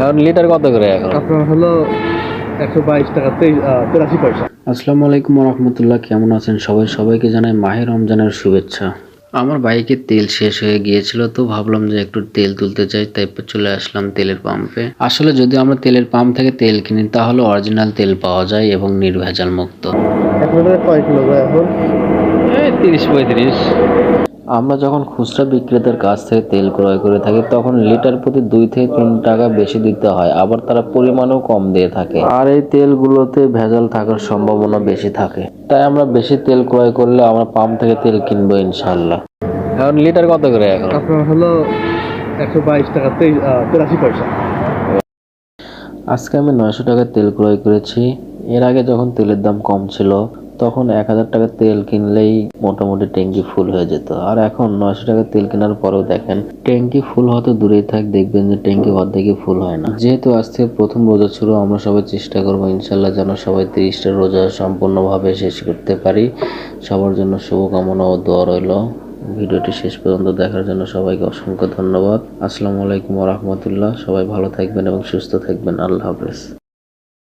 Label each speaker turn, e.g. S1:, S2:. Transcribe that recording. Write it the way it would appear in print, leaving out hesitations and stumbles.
S1: এখন লিটার কত করে এখন?
S2: আপনার হলো 122 টাকা 83 পয়সা।
S1: আসসালামু আলাইকুম রহমতুল্লাহ, কেমন আছেন সবাই? সবাইকে জানাই মাহে রমজানের শুভেচ্ছা। আমার বাইকে তেল শেষ হয়ে গিয়েছিল, তো ভাবলাম যে একটু তেল তুলতে চাই, তাই চলে আসলাম তেলের পাম্পে। আসলে যদি আমরা তেলের পাম্প থেকে তেল কিনি তাহলে অরিজিনাল তেল পাওয়া যায় এবং নির্ভেজাল মুক্ত।
S2: 1 লিটারে কয় কিলো যায় এখন?
S1: এই 30-35। আমরা যখন খুচরা বিক্রেতার কাছ থেকে তেল ক্রয় করে থাকি তখন লিটার প্রতি 2 থেকে 3 টাকা বেশি দিতে হয়, আবার তারা পরিমাণও কম দিয়ে থাকে। আর এই তেলগুলোতে ভেজাল থাকার সম্ভাবনা বেশি থাকে, তাই আমরা বেশি তেল ক্রয় করলে আমরা পাম্প থেকে তেল কিনবো ইনশাল্লাহ। এখন লিটার কত করে এখন?
S2: আপনার হলো 122 টাকা 83 পয়সা।
S1: আজকে আমি 900 টাকার তেল ক্রয় করেছি। এর আগে যখন তেলের দাম কম ছিল তখন 1000 টাকার তেল কিনলেই মোটামুটি ট্যাঙ্কি ফুল হয়ে যেত, আর এখন 900 টাকার তেল কেনার পরেও দেখেন ট্যাঙ্কি ফুল হতে দূরেই থাক, দেখবেন যে ট্যাঙ্কি অর্ধেকই ফুল হয় না। যেহেতু আজ থেকে প্রথম রোজা শুরু, আমরা সবাই চেষ্টা করবো ইনশাল্লাহ যেন সবাই 30টা রোজা সম্পূর্ণভাবে শেষ করতে পারি। সবার জন্য শুভকামনা ও দোয়া রইল। ভিডিওটি শেষ পর্যন্ত দেখার জন্য সবাইকে অসংখ্য ধন্যবাদ। আসসালামু আলাইকুম ওয়া রাহমাতুল্লাহ। সবাই ভালো থাকবেন এবং সুস্থ থাকবেন। আল্লাহ হাফেজ।